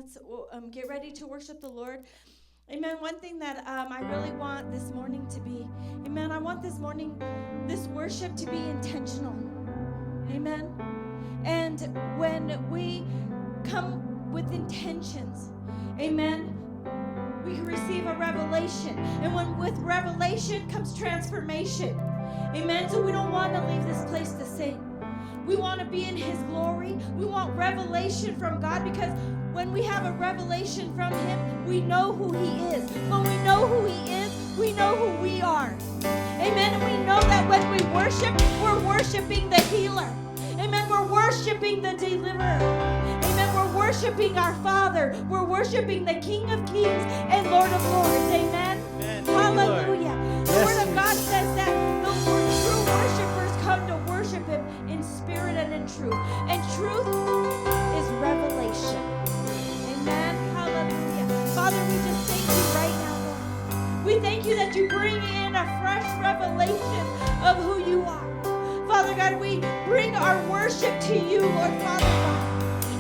let's get ready to worship the Lord. Amen. One thing that I really want this morning to be, amen, I want this worship to be intentional. Amen. And when we come with intentions, amen, we can receive a revelation. And with revelation comes transformation. Amen. So we don't want to leave this place the same. We want to be in His glory. We want revelation from God, because when we have a revelation from Him, we know who He is. When we know who He is, we know who we are. Amen. And we know that when we worship, we're worshiping the healer. Amen. We're worshiping the deliverer. Amen. We're worshiping our Father. We're worshiping the King of Kings and Lord of Lords. Amen. Amen. Hallelujah. The Word of God says that the true worshipers come to worship Him in spirit and in truth. And truth is revelation. Amen. Hallelujah. Father, we just thank you right now, Lord. We thank you that you bring in a fresh revelation of who you are. Father God, we bring our worship to you, Lord Father God.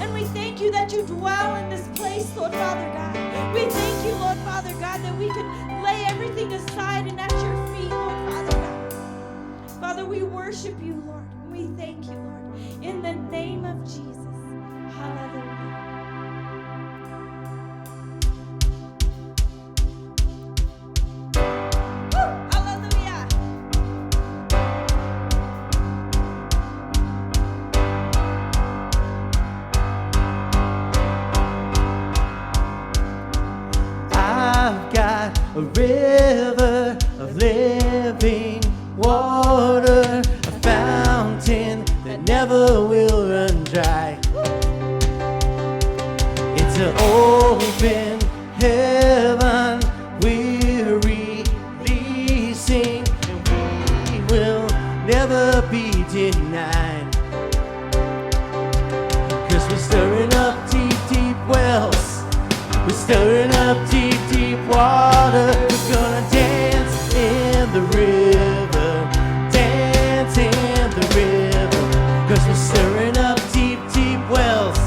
And we thank you that you dwell in this place, Lord Father God. We thank you, Lord Father God, that we can lay everything aside and at your feet, Lord Father God. Father, we worship you, Lord. We thank you, Lord. In the name of Jesus. Hallelujah. A river of living water, a fountain that never will run dry. It's an open heaven we're releasing, and we will never be denied. 'Cause we're stirring up deep, deep wells. We're stirring up deep, deep water. We're gonna dance in the river, dance in the river. 'Cause we're stirring up deep, deep wells.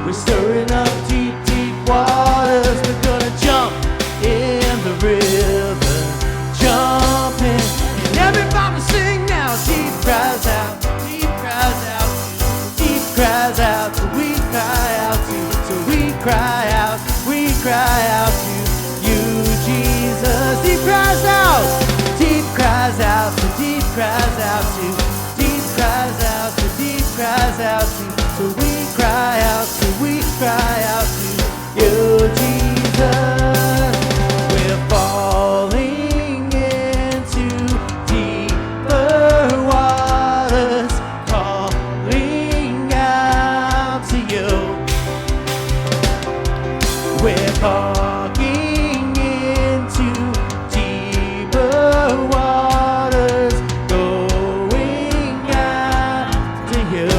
We're stirring up deep, deep waters. We're gonna jump in the river, jumping. And everybody sing now. Deep cries out, deep cries out, deep cries out. So we cry out to you, so we cry out. We cry out to you, Jesus. Deep cries out, deep cries out, the deep cries out to, deep cries out, the deep cries out to. So we cry out, so we cry out to you, Jesus. We're falling into deeper waters, calling out to you. We're walking into deeper waters, going after you.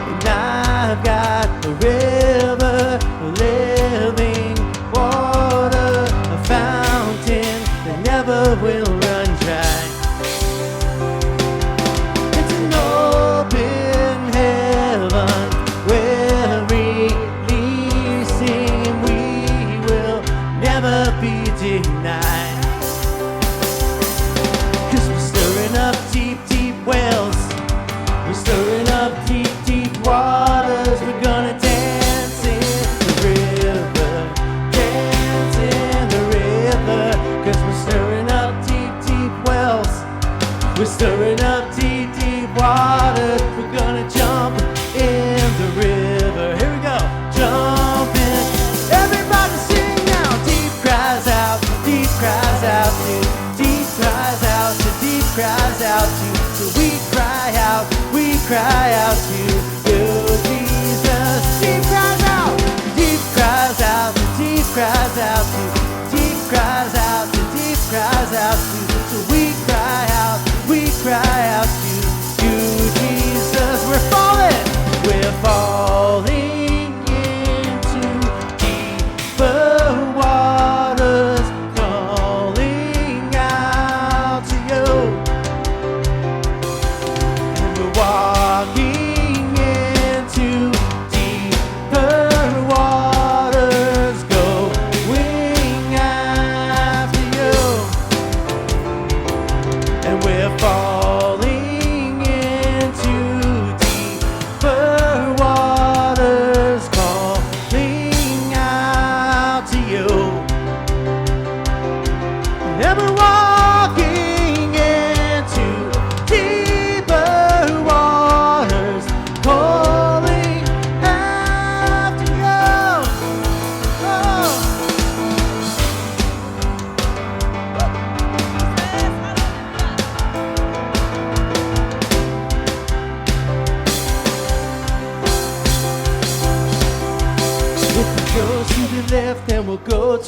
And I've got a river of living water, a fountain that never will run dry. It's an open heaven we're releasing, we will never be denied. 'Cause we're stirring up deep, deep wells. We're stirring up deep, deep waters. We're gonna dance in the river, dance in the river. 'Cause we're stirring up deep, deep wells. We're stirring up deep, deep waters. We're gonna jump in the river. Here we go, jumping. Everybody sing now. Deep cries out, deep cries out to, deep cries out to, deep cries out to. So we cry out to you, Jesus. Deep cries out, deep cries out, deep cries out to, deep cries out to, deep cries out to. So we cry out to you, Jesus. We're falling into deeper waters,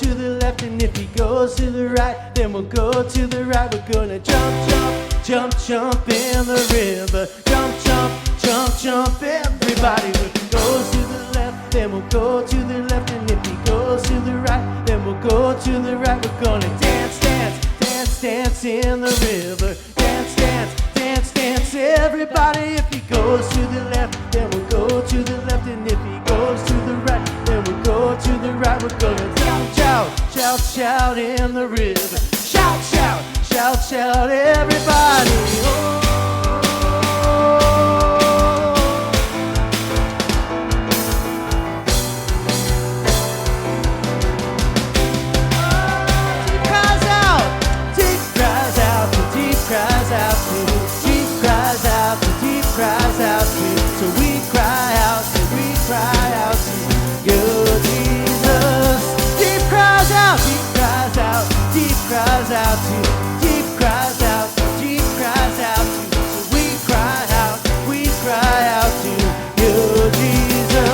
to the left, and if he goes to the right, then we'll go to the right. We're gonna jump, jump, jump, jump in the river. Jump, jump, jump, jump, everybody. If he goes to the left, then we'll go to the left, and if he goes to the right, then we'll go to the right. We're gonna dance, dance, dance, dance in the river. Dance, dance, dance, dance, everybody. If he goes to the left, then we'll go to the left, and if he goes to the right, then we'll go to the right. We're gonna shout, shout, shout, shout in the river. Shout, shout, shout, shout, everybody. Oh. Cries out to, deep cries out to, deep cries out to. So we cry out to you, Jesus. Deep cries out, deep cries out, deep cries out to, deep cries out, deep cries out to. So we cry out to you, Jesus.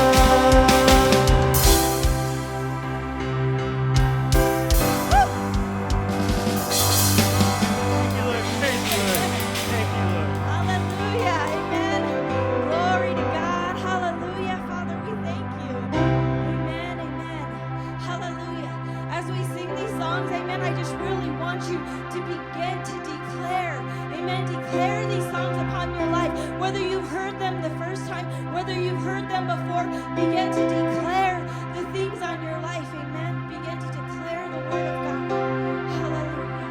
Begin to declare the things on your life, amen. Begin to declare the word of God. Hallelujah.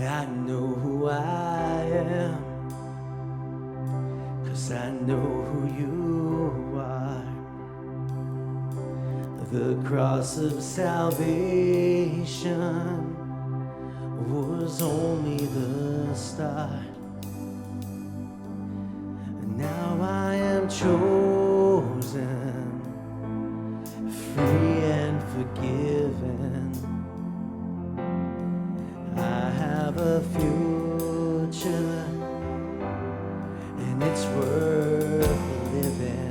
I know who I am, 'cause I know who you are. The cross of salvation was only the start. Now I am chosen, free and forgiven. I have a future, and it's worth living.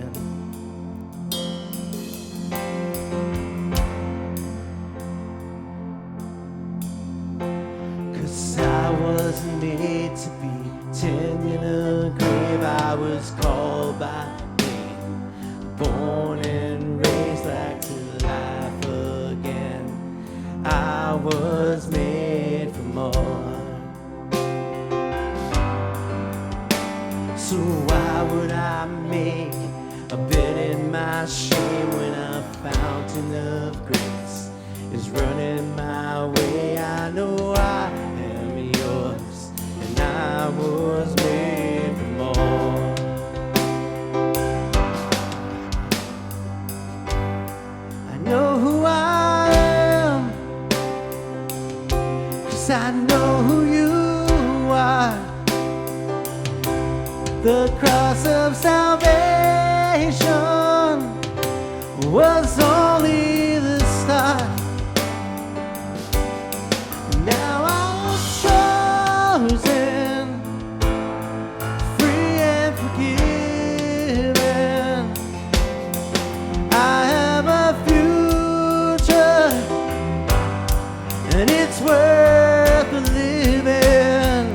I wasn't made to be tending a grave. I was called by name, born and raised back to life again. I was made for more. So why would I make a bed in my shame when a fountain of grace is running my way? I know I I was made for more. I know who I am, 'cause I know who you are. The cross of salvation was only the start. Now I'm chosen, and it's worth living.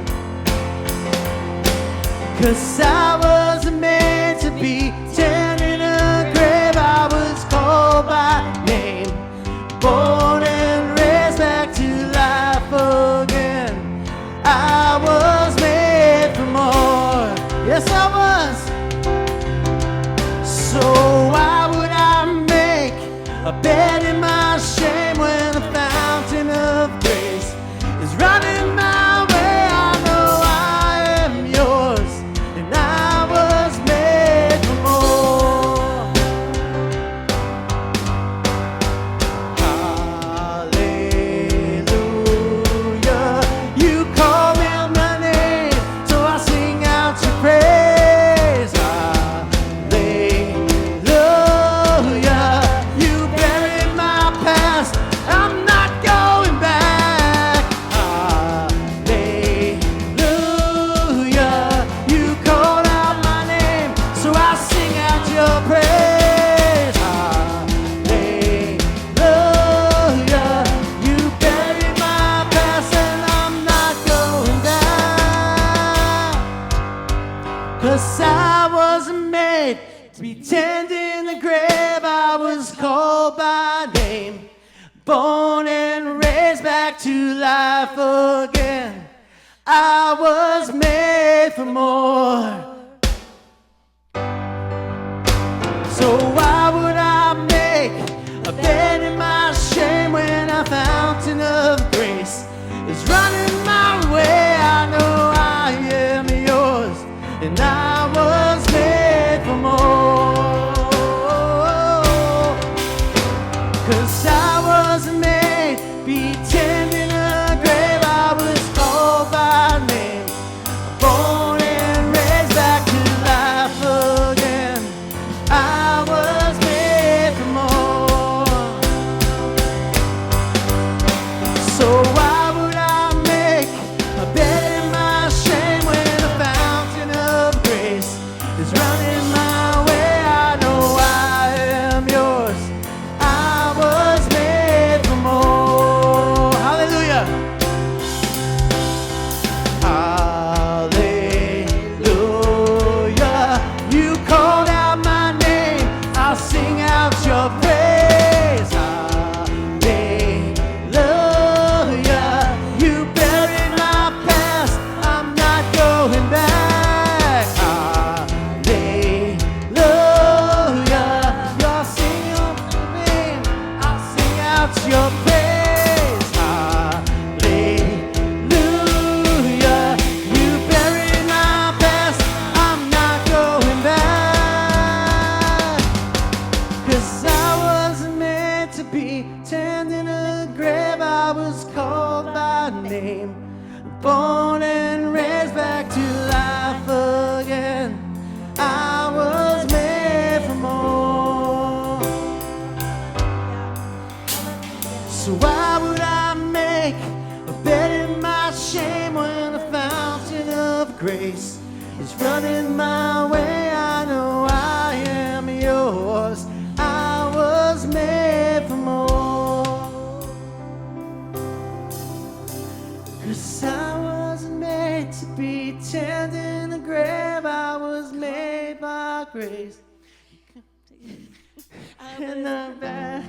'Cause I wasn't meant to be tending a grave. I was called by name, born and raised back to life again. I was made for more. Yes, I was. So why would I make a bed in my shame when the fountain of grace is running my way? I know I am yours, and I sing out your praise. Hallelujah. You buried my past and I'm not going down. 'Cause I wasn't made to be tended in the grave. I was called by name, born and raised back to life again. I was made for more. So why would I make a bed in my shame when a fountain of grace is running my way? I know I am yours, and I was made for more. 'Cause I wasn't made to be tended in a grave. I was called by name, born and raised back to life again. I was made for more. So why would I make a bed in my shame when the fountain of grace is running my way? I know I am yours. I was made for more. Hallelujah. Hallelujah. You called out my name, I'll sing out your praise. Hallelujah. You buried my past, I'm not going back. Hallelujah. You'll sing your name, I'll sing out your praise. Hallelujah. You buried my past, I'm not going back. 'Cause I wasn't meant to be tending a grave. I was called by name, born and raised back to life again. I was made for more. So why would I make a bed in my shame when the fountain of grace is running my way? I know I am yours. I was made for more. 'Cause I wasn't made to be tended in the grave. I was made by grace. And I'm back.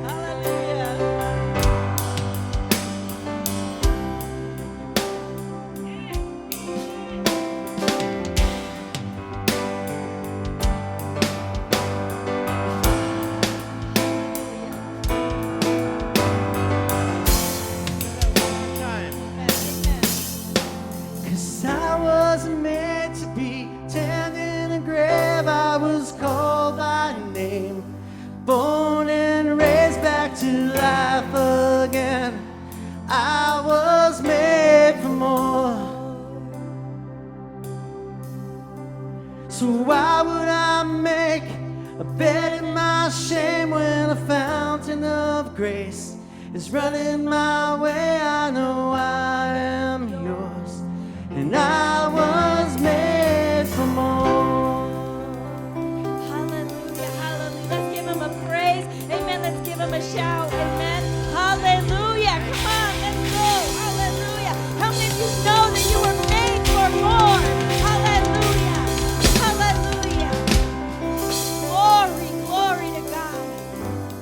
Hallelujah. Cause I wasn't meant to be tended in a grave. I was called by name, born and raised back to life again. I was made for more. So why would I make a bed in my shame when a fountain of grace is running my way? I know I am yours, and I was made for more. Hallelujah, hallelujah. Let's give him a praise. Amen. Let's give him a shout. Amen. Hallelujah. Come on, let's go. Hallelujah. How many of you know that you were made for more? Hallelujah. Hallelujah. Glory, glory to God.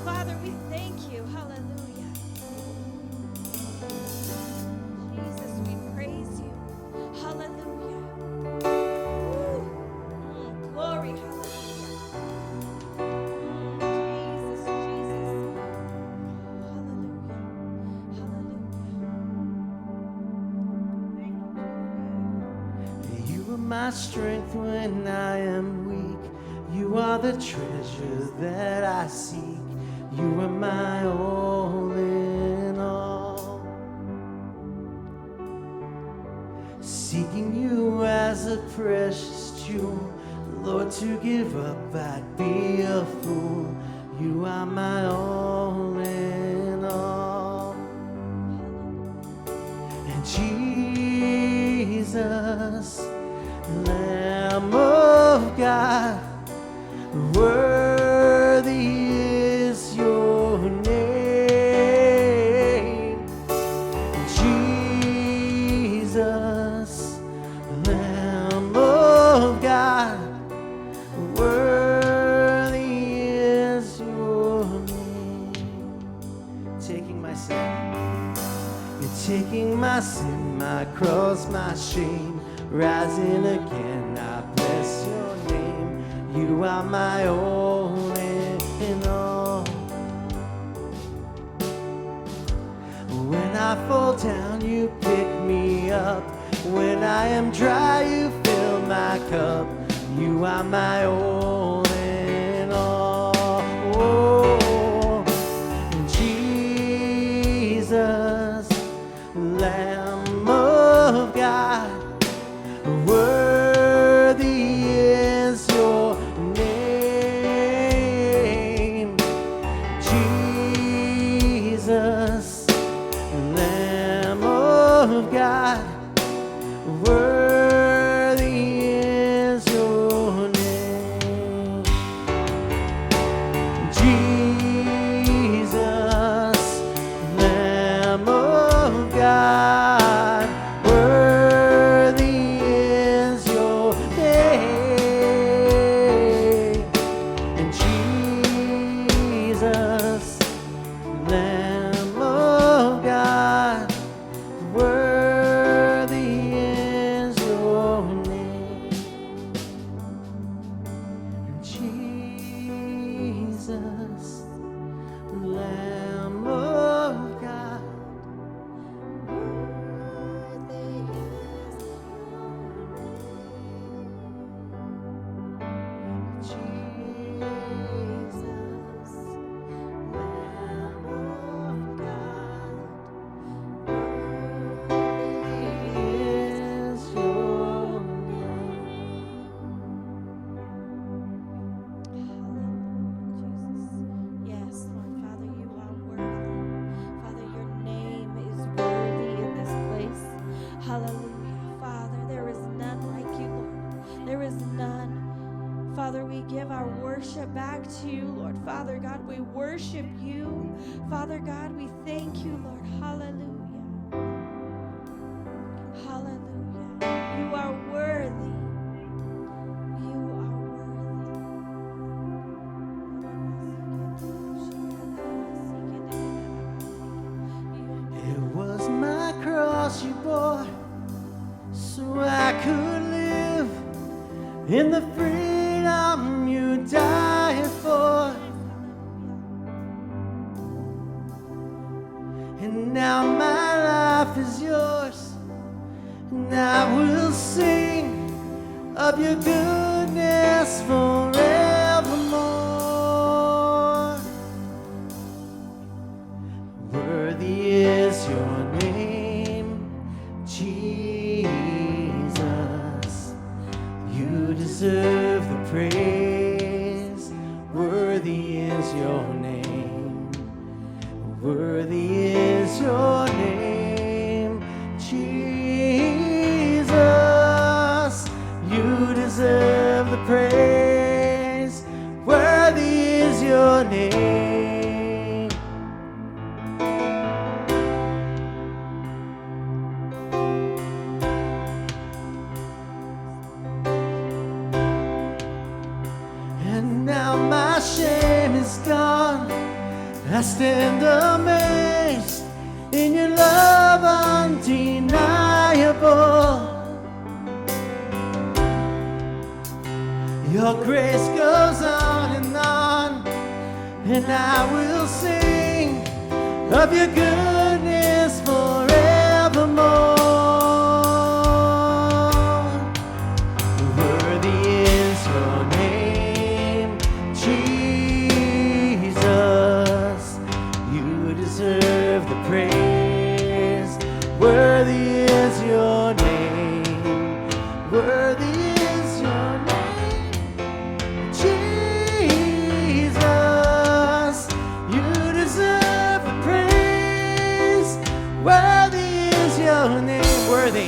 Father, we thank you. Hallelujah. Jesus, we praise you. Hallelujah. Woo. Glory, hallelujah. Jesus, Jesus. Hallelujah. Hallelujah. You are my strength when I am weak. You are the treasure that I seek. You are my all in all. Seeking you as a precious jewel, Lord, to give up I'd be a fool. You are my all in all. And Jesus, Lamb of God, worthy is your name. Jesus, Lamb of God, worthy is your name. Taking my sin, you're taking my sin, my cross, my shame, rising again, I bless your name. You are my all in all. When I fall down, you pick me up. When I am dry, you fill my cup. You are my all in all. Oh, Jesus, Lamb of God, worthy is your name. Jesus, Lamb of God, worthy is your name. Jesus, Lamb of God, worthy is your name. And Jesus, Lamb of God, worthy is your name. Jesus, Lamb of God, Yes, Lord, Father, you are worthy. Father, your name is worthy in this place. Hallelujah. Father, there is none like you, Lord. There is none. Father, we give our worship back to you, Lord. Father God, we worship you. Father God, we thank you, Lord. Hallelujah. Hallelujah. You are worthy. You are worthy. it was my cross you bore, so I could live in the freedom you died for. And now my life is yours, and I will sing of your goodness forevermore. Worthy is your name, Jesus. You deserve the praise. Worthy is your name. Worthy is your name, Jesus. You deserve the praise. Worthy is your name. And now my shame is gone. I stand amazed in your love undeniable. Your grace goes on, and I will sing of your goodness forevermore. Worthy is your name, Jesus. You deserve the praise. Worthy is your name. Worthy is your name, Jesus. You deserve the praise. Worthy is your name. Worthy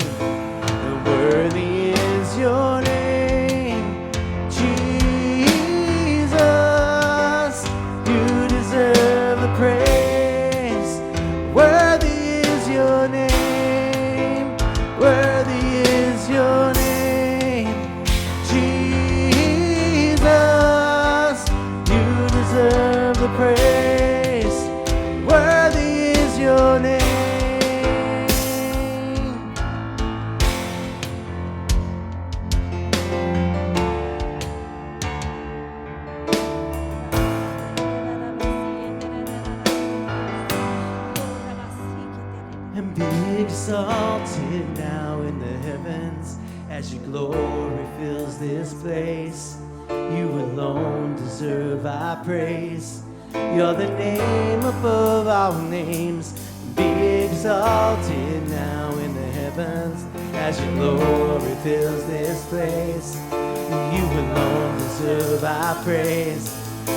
exalted now in the heavens as your glory fills this place. You alone deserve our praise. You're the name above all names. Be exalted now in the heavens as your glory fills this place. You alone deserve our praise.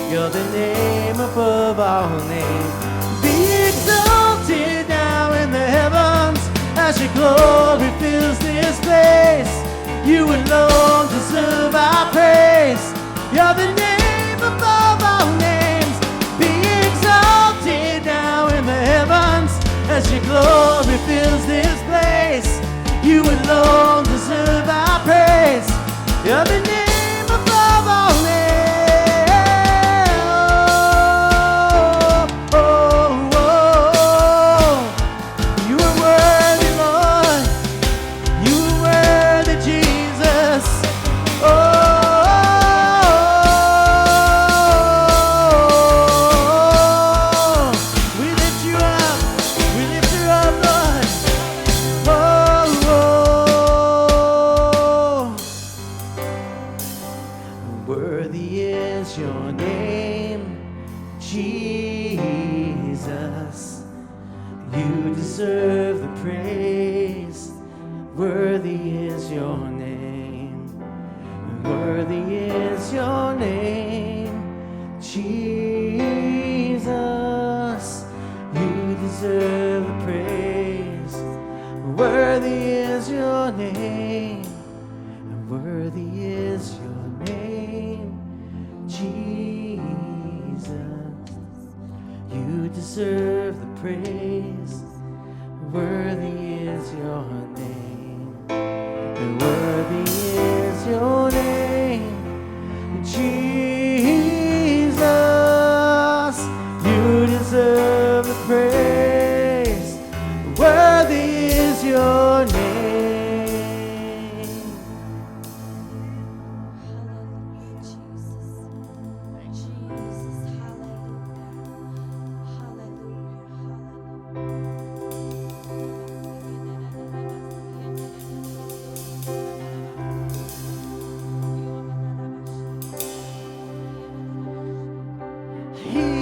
You're the name above all names. Be exalted now in the heavens as your glory fills this place. You alone deserve our praise. You're the name above all names. Be exalted now in the heavens as your glory fills this place. You alone deserve our praise. You're the name above all names.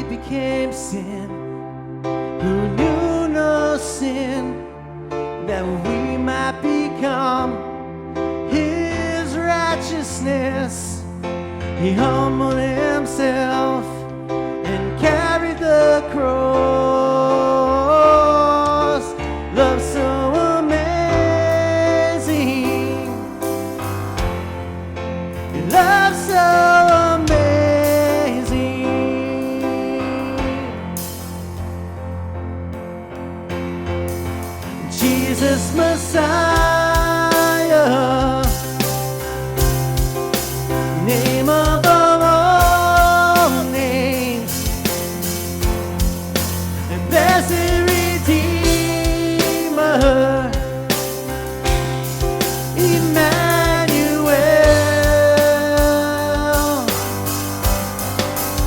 Became sin, who knew no sin, that we might become his righteousness. He humbled himself and carried the cross. Love so amazing, love so Jesus Messiah, name above all names, and blessed Redeemer, Emmanuel,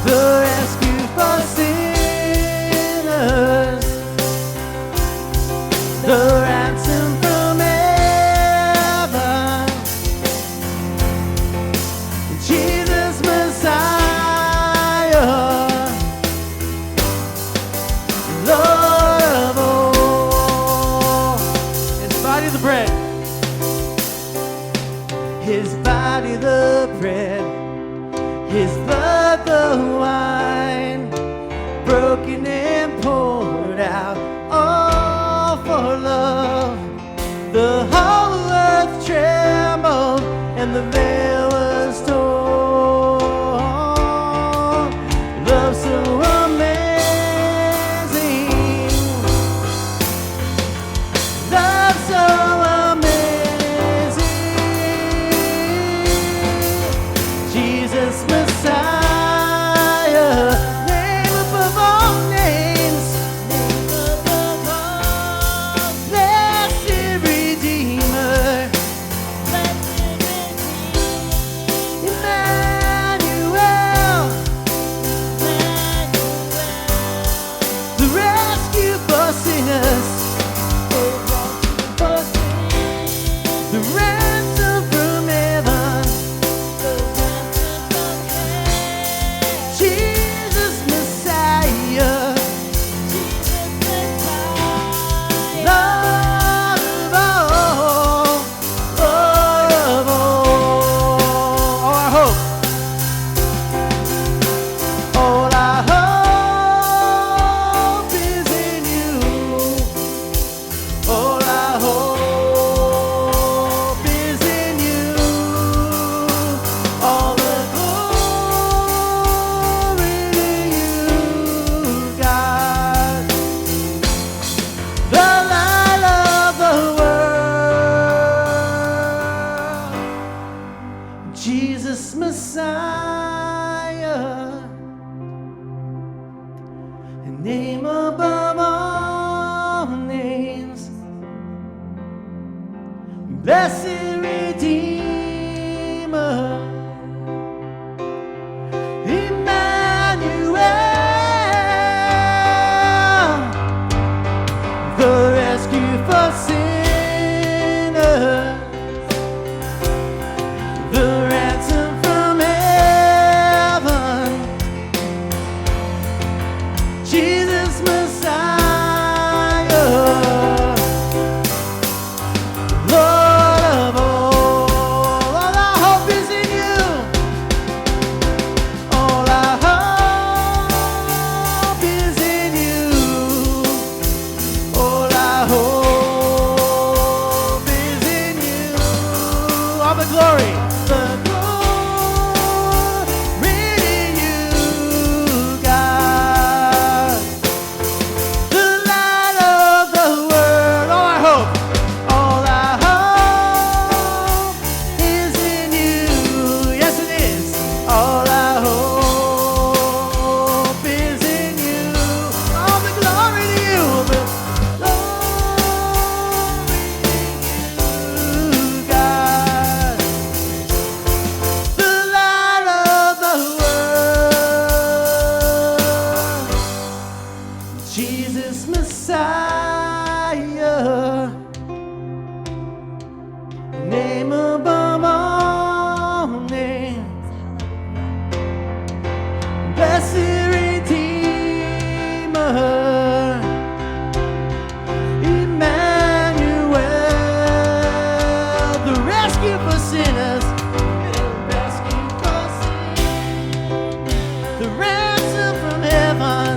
the rescue for sinners, the ransom from heaven, Jesus Messiah, Lord of all. His body the bread, his body the bread, his blood the wine, broken and poured out all for love. The whole earth trembled and the veil was torn. Love so amazing, love so amazing. Jesus Messiah, name above all names, name above all. Blessed Redeemer, blessed Redeemer, Jesus Messiah, a name above all names, blessed Redeemer, Emmanuel, the rescue for sinners, the ransom from heaven, Jesus Messiah, Lord of all. All our hope is in you. All our hope is in you. All our hope is in you. All the glory. The glory in you, God. The light of the world. All our hope. All our hope is in you. Yes, it is. All our hope is in you. All the glory to you. The glory in you, God. The light of the world, Jesus Messiah, name above all names, blessed Redeemer, Emmanuel, the rescue for sinners, the rescue for sinners, the ransom from heaven,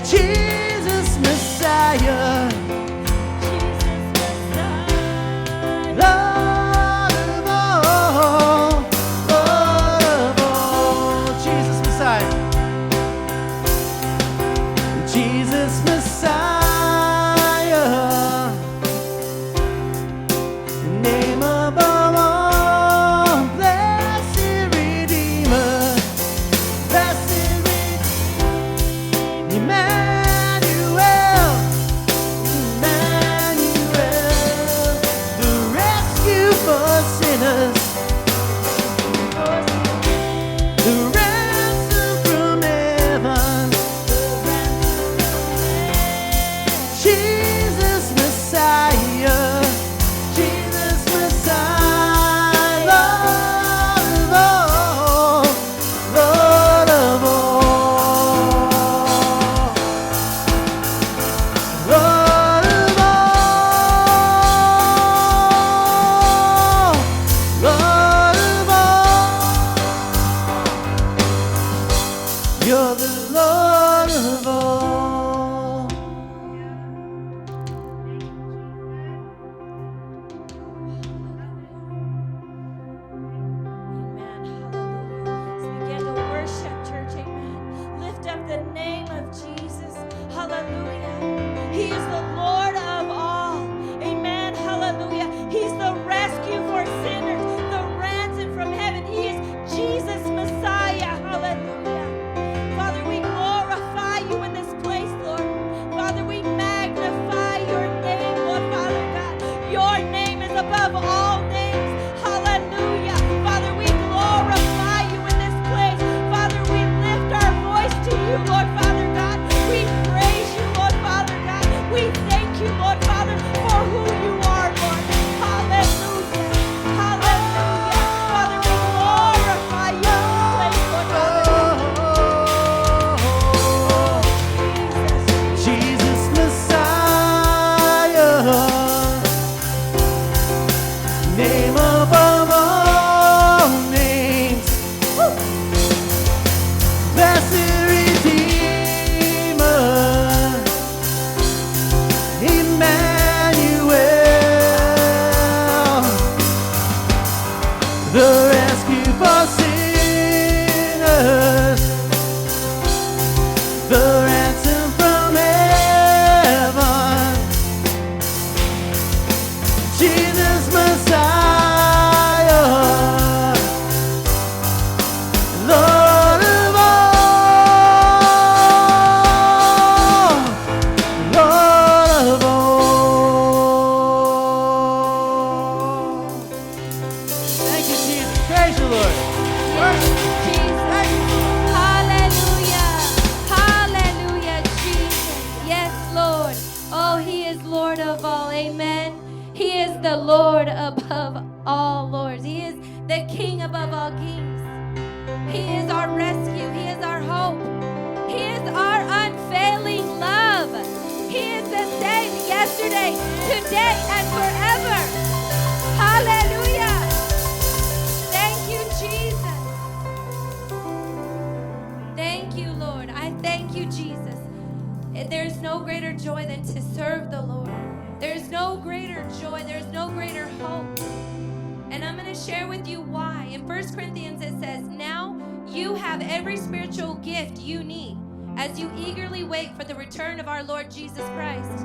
Jesus Messiah, Lord of all, Jesus Messiah, Jesus Messiah, name above all, blessed Redeemer, blessed Redeemer, Emmanuel, Emmanuel, the rescue for sinners, the ransom from heaven, Jesus Messiah, Jesus Messiah, Lord of all, Lord of all, Lord of all, Lord of all, you're the Lord of all. Amen. Hallelujah. So begin to worship, church. Amen. Lift up the name of Jesus. Hallelujah. He is the Lord of all. Amen. Hallelujah. He's the rescue for sinners, the ransom from heaven. He is Jesus Messiah. Hallelujah. Father, we glorify you in this place, Lord. Father, we magnify your name, Lord, Father God. Your name is above all names. Hallelujah. Father, we glorify you in this place. Father, we lift our voice to you, Lord, Father God. We praise you, Lord, Father God. We thank you, Lord, Father, for who you are, Lord. Hallelujah. Hallelujah. Father, we glorify you in this place, Lord, Father God. Jesus Messiah, name above all names, blessed Redeemer, Emmanuel, the rescue for sinners, the ransom from heaven, Jesus Messiah. the Lord above all lords. He is the King above all kings. He is our rescue. He is our hope. He is our unfailing love. He is the same yesterday, today, and forever. Hallelujah. Thank you, Jesus. Thank you, Lord. I thank you, Jesus. There's no greater joy than to serve the Lord. There's no greater joy. There's no greater hope. And I'm going to share with you why. In 1 Corinthians it says, now you have every spiritual gift you need as you eagerly wait for the return of our Lord Jesus Christ.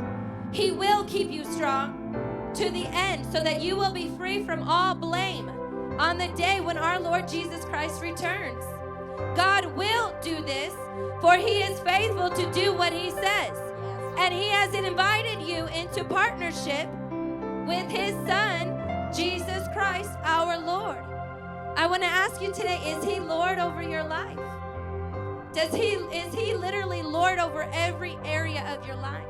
He will keep you strong to the end so that you will be free from all blame on the day when our Lord Jesus Christ returns. God will do this, for he is faithful to do what he says. And he has invited you into partnership with his Son, Jesus Christ, our Lord. I want to ask you today, is he Lord over your life? Is he literally Lord over every area of your life?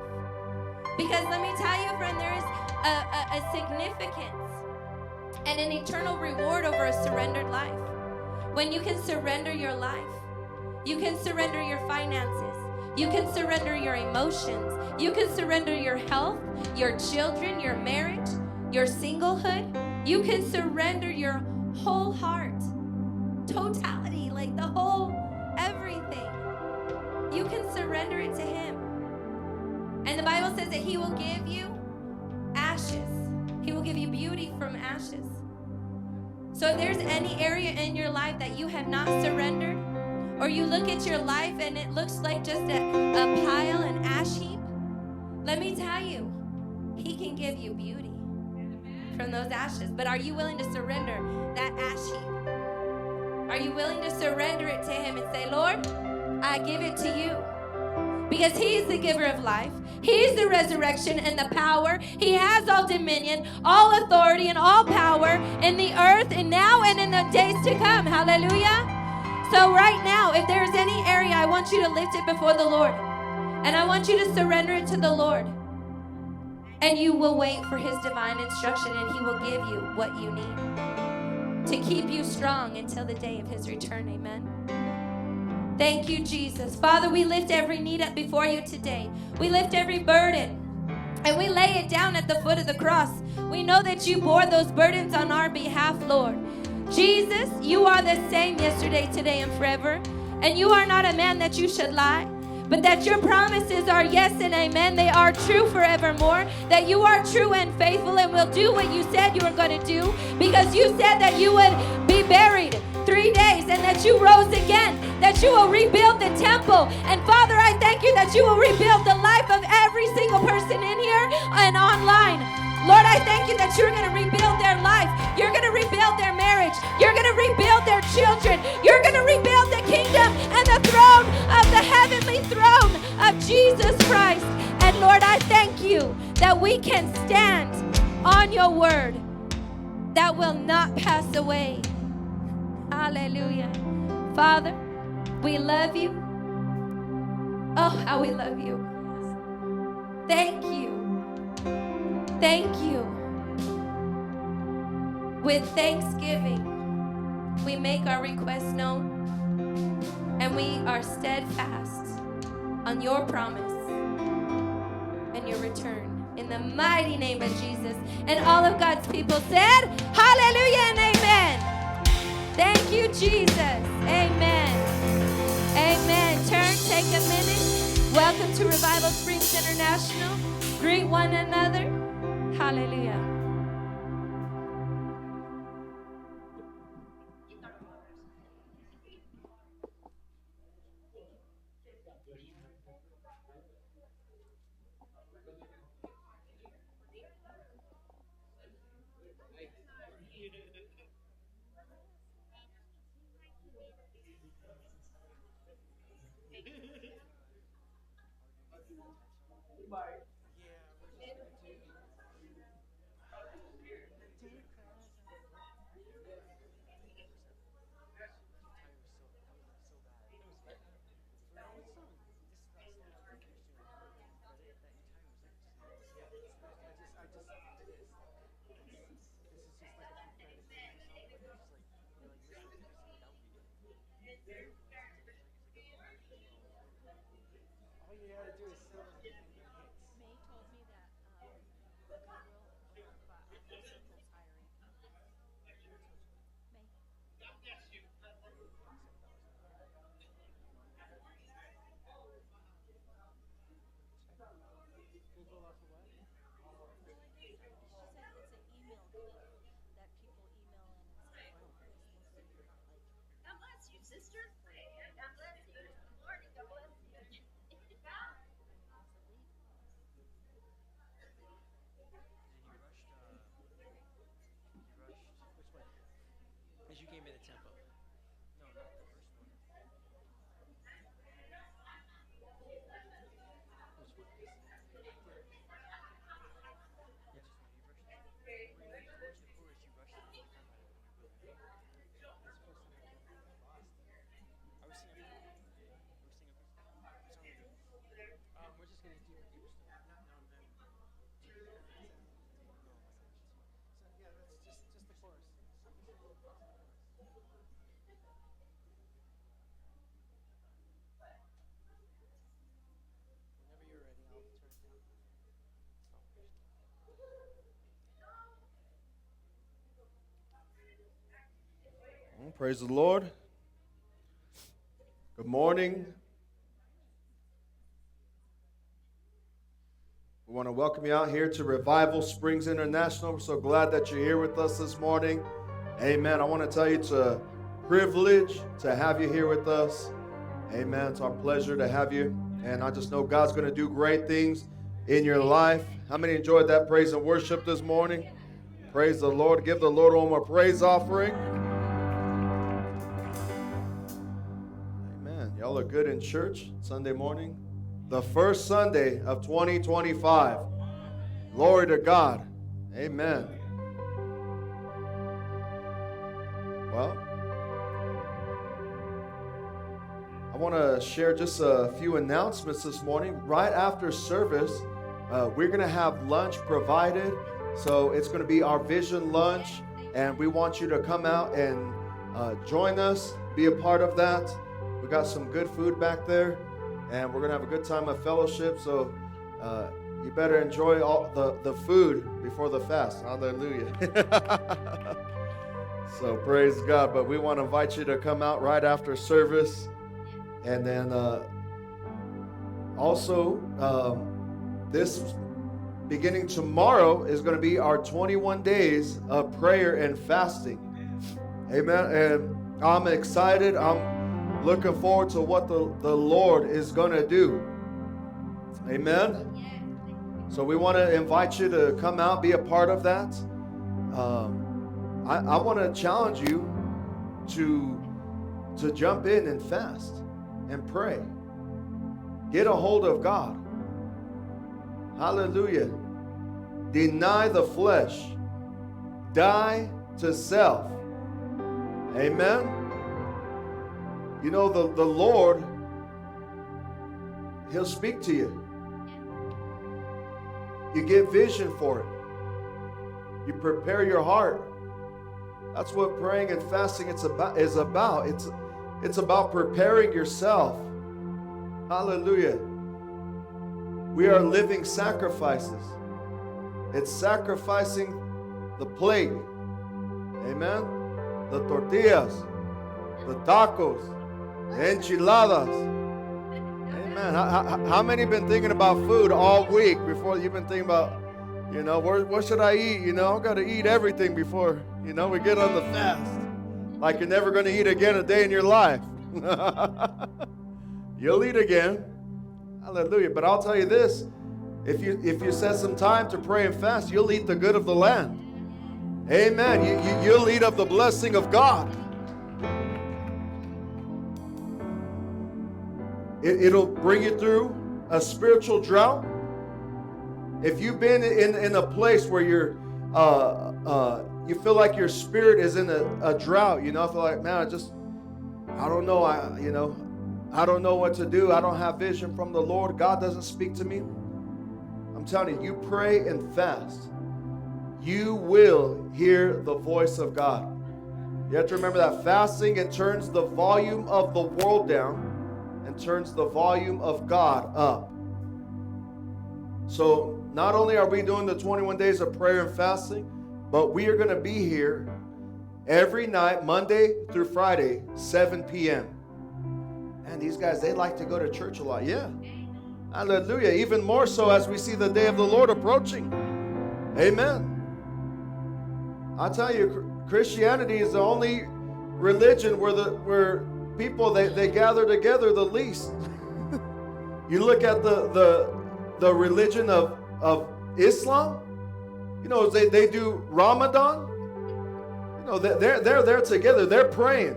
Because let me tell you, friend, there is a significance and an eternal reward over a surrendered life. When you can surrender your life, you can surrender your finances, you can surrender your emotions, you can surrender your health, your children, your marriage, your singlehood. You can surrender your whole heart, totality, like the whole everything. You can surrender it to him. And the Bible says that he will give you ashes. He will give you beauty from ashes. So if there's any area in your life that you have not surrendered, or you look at your life and it looks like just a pile, an ash heap, let me tell you, he can give you beauty from those ashes. But are you willing to surrender that ash heap? Are you willing to surrender it to him and say, Lord, I give it to you? Because he's the giver of life. He's the resurrection and the power. He has all dominion, all authority, and all power in the earth and now and in the days to come. Hallelujah. So right now, if there's any area, I want you to lift it before the Lord. And I want you to surrender it to the Lord. And you will wait for his divine instruction, and he will give you what you need to keep you strong until the day of his return. Amen. Thank you, Jesus. Father, we lift every need up before you today. We lift every burden, and we lay it down at the foot of the cross. We know that you bore those burdens on our behalf, Lord. Jesus, you are the same yesterday, today, and forever. And you are not a man that you should lie, but that your promises are yes and amen. They are true forevermore. That you are true and faithful and will do what you said you were going to do, because you said that you would be buried 3 days and that you rose again, that you will rebuild the temple. And Father, I thank you that you will rebuild the life of every single person in here and online. Lord, I thank you that you're going to rebuild their life. You're going to rebuild their marriage. You're going to rebuild their children. You're going to rebuild the kingdom and the throne of the heavenly throne of Jesus Christ. And Lord, I thank you that we can stand on your word that will not pass away. Hallelujah. Father, we love you. Oh, how we love you. Thank you. Thank you. With thanksgiving, we make our requests known, and we are steadfast on your promise and your return. In the mighty name of Jesus. And all of God's people said, hallelujah and amen. Thank you, Jesus. Amen. Amen. Turn, take a minute. Welcome to Revival Springs International. Greet one another. Hallelujah. All you gotta do is sell it. May told me that Goodwill full circles hiring. May. Google off of what? She said it's an email that people email in and say, oh, this thing's not like. God bless you, sister. God bless you. Good morning. God bless you. Which one? Because you gave me the tempo. No, not the first one. Which one? We're just gonna do deeper stuff. No. So yeah, that's just the chorus. Whenever you're ready, I'll turn it down. Well, praise the Lord. Good morning. We want to welcome you out here to Revival Springs International. We're so glad that you're here with us this morning. Amen. I want to tell you it's a privilege to have you here with us. Amen. It's our pleasure to have you. And I just know God's going to do great things in your life. How many enjoyed that praise and worship this morning? Praise the Lord. Give the Lord one more praise offering. Amen. Y'all look good in church Sunday morning. The first Sunday of 2025. Glory to God. Amen. Well, I want to share just a few announcements this morning. Right after service, we're going to have lunch provided. So it's going to be our vision lunch, and we want you to come out and join us, be a part of that. We got some good food back there, and we're going to have a good time of fellowship. So you better enjoy all the food before the fast. Hallelujah. So praise God. But we want to invite you to come out right after service. And then also this beginning tomorrow is going to be our 21 days of prayer and fasting. Amen. And I'm excited. I'm looking forward to what the Lord is going to do. Amen. So we want to invite you to come out, be a part of that. I want to challenge you to jump in and fast and pray. Get a hold of God. Hallelujah. Deny the flesh. Die to self. Amen. You know, the Lord, He'll speak to you. You get vision for it. You prepare your heart. That's what praying and fasting is about. It's about preparing yourself. Hallelujah. We are living sacrifices. It's sacrificing the plate. Amen. The tortillas, the tacos, the enchiladas. Amen. How many been thinking about food all week before you've been thinking about, you know, what should I eat? You know, I've got to eat everything before, you know, we get on the fast. Like you're never going to eat again a day in your life. You'll eat again. Hallelujah. But I'll tell you this, if you set some time to pray and fast, you'll eat the good of the land. Amen. You'll eat of the blessing of God. It'll bring you through a spiritual drought. If you've been in a place where you feel like your spirit is in a drought, you know, I feel like, man, I don't know, I don't know what to do. I don't have vision from the Lord. God doesn't speak to me. I'm telling you, you pray and fast. You will hear the voice of God. You have to remember that fasting, it turns the volume of the world down and turns the volume of God up. So not only are we doing the 21 days of prayer and fasting, but we are going to be here every night, Monday through Friday, 7 p.m. And these guys, they like to go to church a lot. Yeah. Hallelujah. Even more so as we see the day of the Lord approaching. Amen. I tell you, Christianity is the only religion where people they gather together the least. You look at the religion of Islam. You know, they do Ramadan. You know, they're there together. They're praying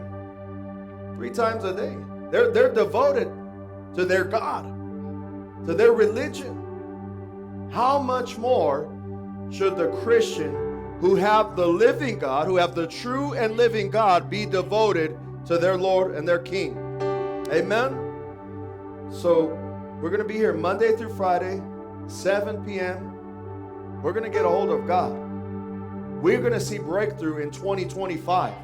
3 times a day. They're devoted to their God, to their religion. How much more should the Christian who have the living God, who have the true and living God, be devoted to their Lord and their King? Amen? So we're going to be here Monday through Friday, 7 p.m. We're going to get a hold of God. We're going to see breakthrough in 2025.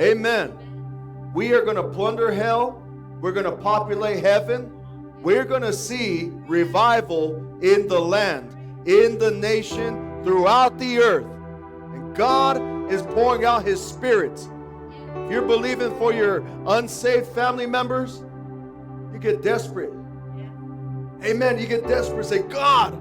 Amen. We are going to plunder hell. We're going to populate heaven. We're going to see revival in the land, in the nation, throughout the earth. And God is pouring out His Spirit. If you're believing for your unsaved family members, you get desperate. Amen. You get desperate. Say, God,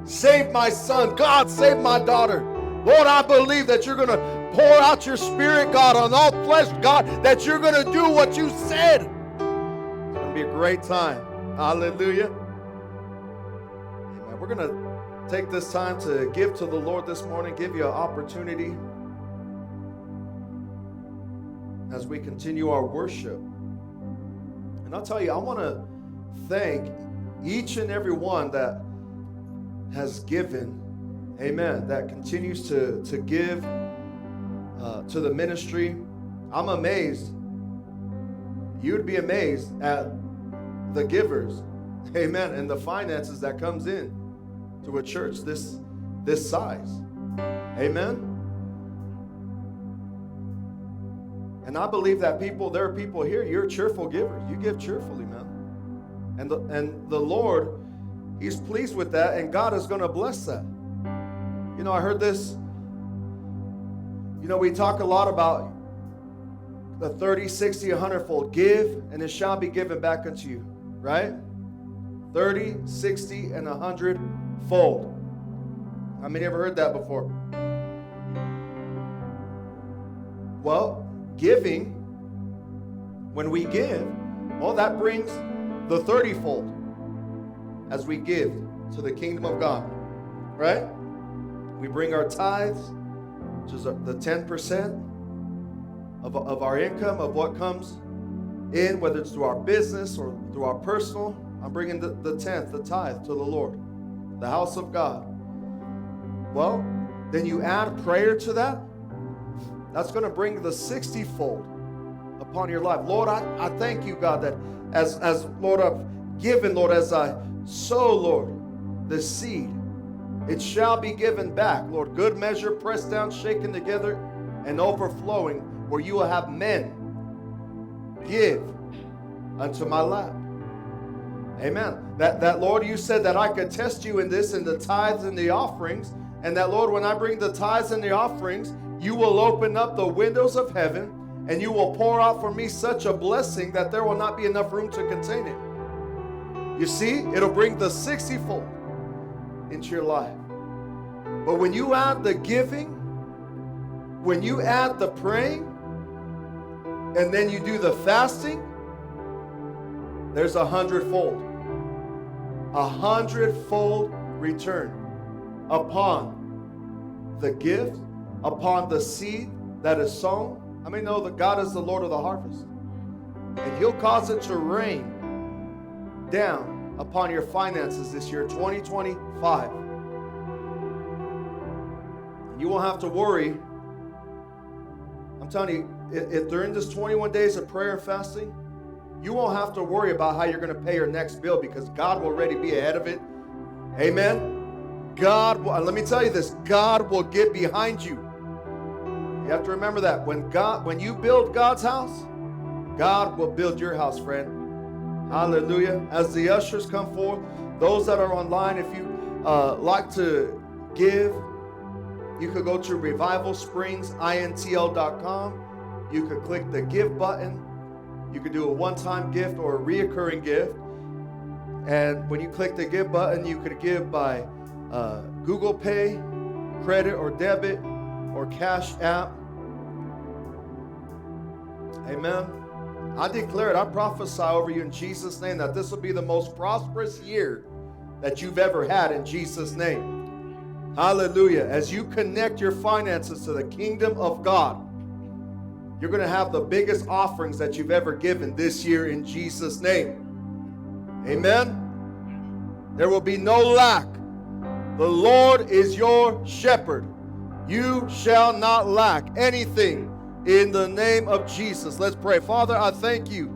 save my son. God, save my daughter. Lord, I believe that you're going to pour out your Spirit, God, on all flesh, God, that you're going to do what you said. It's going to be a great time. Hallelujah. Amen. We're going to take this time to give to the Lord this morning, give you an opportunity as we continue our worship. And I'll tell you, I want to thank each and every one that has given, amen, that continues to give to the ministry. I'm amazed. You would be amazed at the givers, amen, and the finances that comes in to a church this size. Amen. And I believe that there are people here, you're cheerful givers. You give cheerfully, man. And the Lord, He's pleased with that, and God is going to bless that. You know, I heard this. You know, we talk a lot about the 30, 60, 100-fold. Give, and it shall be given back unto you. Right? 30, 60, and 100-fold. How many ever heard that before? Well, giving, when we give, well, that brings the 30-fold as we give to the kingdom of God. Right? We bring our tithes, which is the 10% of our income, of what comes in, whether it's through our business or through our personal. I'm bringing the tenth, the tithe to the Lord, the house of God. Well, then you add prayer to that. That's going to bring the 60-fold upon your life. Lord, I thank you, God, that as Lord, I've given, Lord, as I sow, Lord, the seed, it shall be given back, Lord. Good measure, pressed down, shaken together, and overflowing, where you will have men give unto my lap. Amen. That Lord, you said that I could test you in this, in the tithes and the offerings, and that, Lord, when I bring the tithes and the offerings, you will open up the windows of heaven, and you will pour out for me such a blessing that there will not be enough room to contain it. You see, it'll bring the 60-fold into your life. But when you add the giving, when you add the praying, and then you do the fasting, there's 100-fold. 100-fold return upon the gift, upon the seed that is sown. How many know that God is the Lord of the harvest? And He'll cause it to rain down upon your finances this year, 2025. And you won't have to worry. I'm telling you, if during this 21 days of prayer and fasting, you won't have to worry about how you're going to pay your next bill, because God will already be ahead of it. Amen. God will, let me tell you this, God will get behind you. You have to remember that. When you build God's house, God will build your house, friend. Hallelujah. As the ushers come forth, those that are online, if you like to give, you could go to revivalspringsintl.com. You could click the give button. You could do a one-time gift or a reoccurring gift. And when you click the give button, you could give by Google Pay, credit or debit, or Cash App. Amen. I declare it, I prophesy over you in Jesus' name that this will be the most prosperous year that you've ever had in Jesus' name. Hallelujah. As you connect your finances to the kingdom of God, you're going to have the biggest offerings that you've ever given this year in Jesus' name. Amen. There will be no lack. The Lord is your shepherd. You shall not lack anything in the name of Jesus. Let's pray. Father, I thank you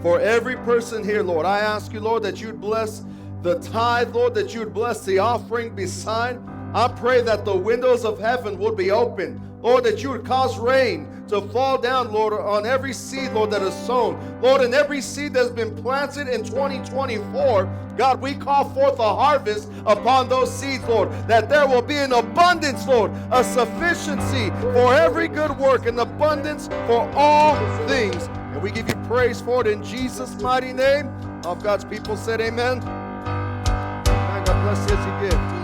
for every person here, Lord. I ask you, Lord, that you'd bless the tithe, Lord, that you would bless the offering beside. I pray that the windows of heaven would be open. Lord, that you would cause rain to fall down, Lord, on every seed, Lord, that is sown. Lord, and every seed that's been planted in 2024, God, we call forth a harvest upon those seeds, Lord, that there will be an abundance, Lord, a sufficiency for every good work, an abundance for all things. And we give you praise for it in Jesus' mighty name. All of God's people said amen. God bless you as you give.